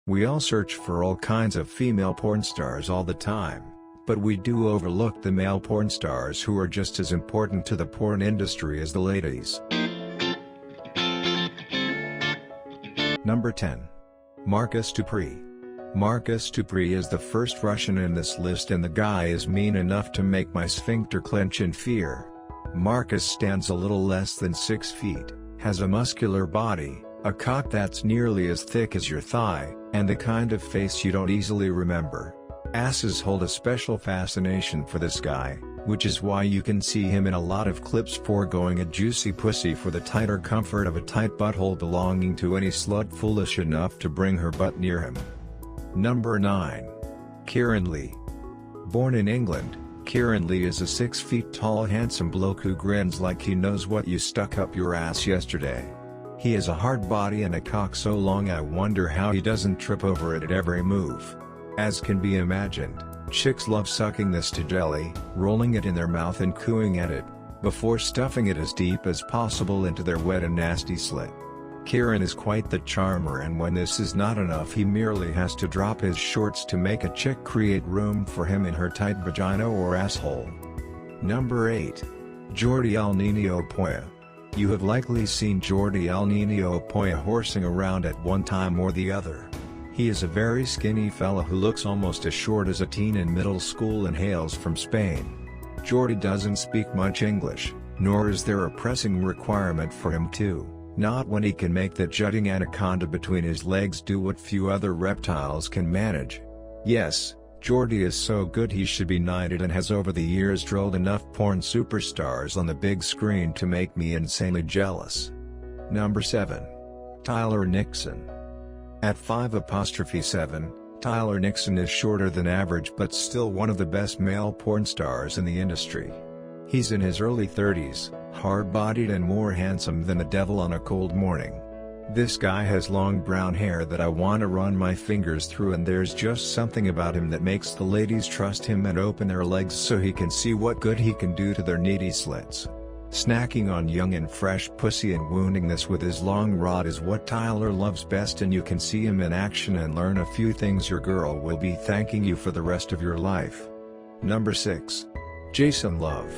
We all search for all kinds of female porn stars all the time, but we do overlook the male porn stars who are just as important to the porn industry as the ladies. Number 10. Marcus Dupree. Marcus Dupree is the first Russian in this list, and the guy is mean enough to make my sphincter clench in fear. Marcus stands a little less than 6 feet, has a muscular body, a cock that's nearly as thick as your thigh, and the kind of face you don't easily remember. Asses hold a special fascination for this guy, which is why you can see him in a lot of clips foregoing a juicy pussy for the tighter comfort of a tight butthole belonging to any slut foolish enough to bring her butt near him. Number 9. Kieran Lee. Born in England, Kieran Lee is a 6 feet tall handsome bloke who grins like he knows what you stuck up your ass yesterday. He has a hard body and a cock so long I wonder how he doesn't trip over it at every move. As can be imagined, chicks love sucking this to jelly, rolling it in their mouth and cooing at it, before stuffing it as deep as possible into their wet and nasty slit. Kieran is quite the charmer, and when this is not enough he merely has to drop his shorts to make a chick create room for him in her tight vagina or asshole. Number 8. Jordi El Niño Polla. You have likely seen Jordi El Niño Polla horsing around at one time or the other. He is a very skinny fella who looks almost as short as a teen in middle school and hails from Spain. Jordi doesn't speak much English, nor is there a pressing requirement for him to. Not when he can make that jutting anaconda between his legs do what few other reptiles can manage. Yes, Jordi is so good he should be knighted, and has over the years drilled enough porn superstars on the big screen to make me insanely jealous. Number 7. Tyler Nixon. At 5'7", Tyler Nixon is shorter than average but still one of the best male porn stars in the industry. He's in his early 30s, hard-bodied and more handsome than the devil on a cold morning. This guy has long brown hair that I want to run my fingers through, and there's just something about him that makes the ladies trust him and open their legs so he can see what good he can do to their needy slits. Snacking on young and fresh pussy and wounding this with his long rod is what Tyler loves best, and you can see him in action and learn a few things your girl will be thanking you for the rest of your life. Number 6. Jason Love.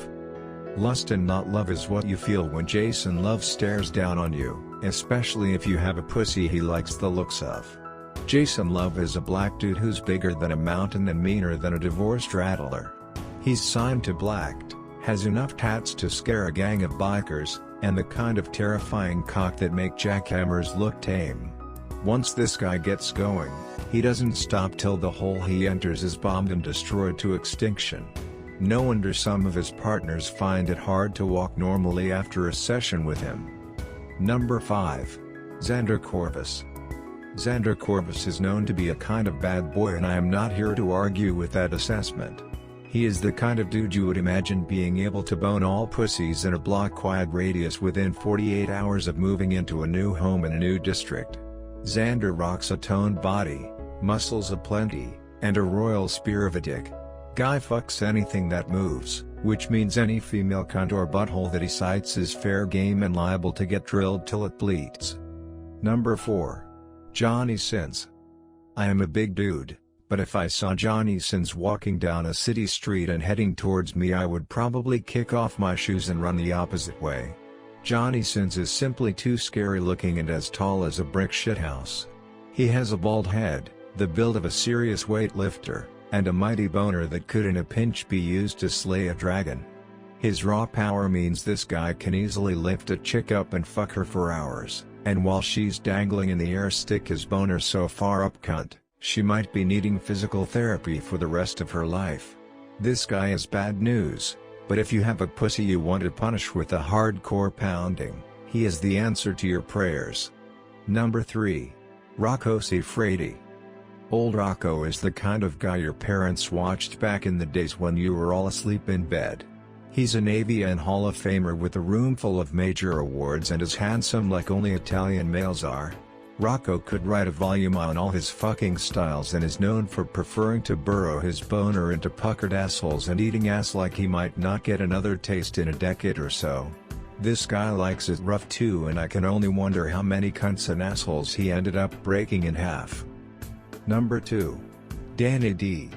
Lust and not love is what you feel when Jason Love stares down on you, especially if you have a pussy he likes the looks of. Jason Love is a black dude who's bigger than a mountain and meaner than a divorced rattler. He's signed to Blacked, has enough tats to scare a gang of bikers, and the kind of terrifying cock that make jackhammers look tame. Once this guy gets going, he doesn't stop till the hole he enters is bombed and destroyed to extinction. No wonder some of his partners find it hard to walk normally after a session with him. Number 5. Xander Corvus. Xander Corvus is known to be a kind of bad boy, and I am not here to argue with that assessment. He is the kind of dude you would imagine being able to bone all pussies in a block-wide radius within 48 hours of moving into a new home in a new district. Xander rocks a toned body, muscles aplenty, and a royal spear of a dick. Guy fucks anything that moves, which means any female cunt or butthole that he sights is fair game and liable to get drilled till it bleeds. Number 4. Johnny Sins. I am a big dude, but if I saw Johnny Sins walking down a city street and heading towards me, I would probably kick off my shoes and run the opposite way. Johnny Sins is simply too scary looking and as tall as a brick shithouse. He has a bald head, the build of a serious weightlifter, and a mighty boner that could in a pinch be used to slay a dragon. His raw power means this guy can easily lift a chick up and fuck her for hours, and while she's dangling in the air stick his boner so far up cunt, she might be needing physical therapy for the rest of her life. This guy is bad news, but if you have a pussy you want to punish with a hardcore pounding, he is the answer to your prayers. Number 3. Rocco Siffredi. Old Rocco is the kind of guy your parents watched back in the days when you were all asleep in bed. He's a Navy and Hall of Famer with a room full of major awards and is handsome like only Italian males are. Rocco could write a volume on all his fucking styles and is known for preferring to burrow his boner into puckered assholes and eating ass like he might not get another taste in a decade or so. This guy likes it rough too, and I can only wonder how many cunts and assholes he ended up breaking in half. Number 2. Danny D.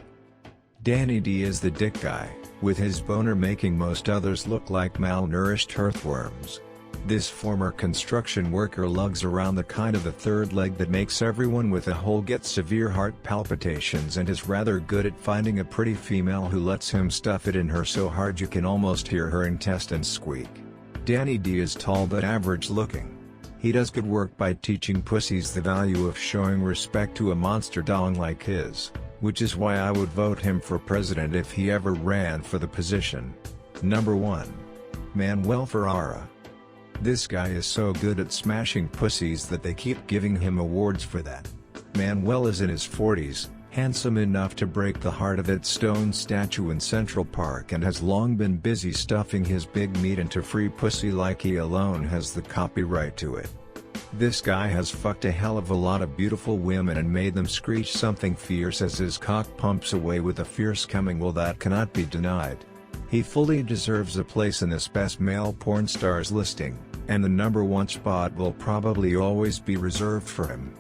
Danny D is the dick guy, with his boner making most others look like malnourished earthworms. This former construction worker lugs around the kind of the third leg that makes everyone with a hole get severe heart palpitations and is rather good at finding a pretty female who lets him stuff it in her so hard you can almost hear her intestines squeak. Danny D is tall but average looking. He does good work by teaching pussies the value of showing respect to a monster dong like his, which is why I would vote him for president if he ever ran for the position. Number 1. Manuel Ferrara. This guy is so good at smashing pussies that they keep giving him awards for that. Manuel is in his 40s, handsome enough to break the heart of that stone statue in Central Park, and has long been busy stuffing his big meat into free pussy like he alone has the copyright to it. This guy has fucked a hell of a lot of beautiful women and made them screech something fierce as his cock pumps away with a fierce coming. Well, that cannot be denied. He fully deserves a place in this best male porn stars listing, and the number 1 spot will probably always be reserved for him.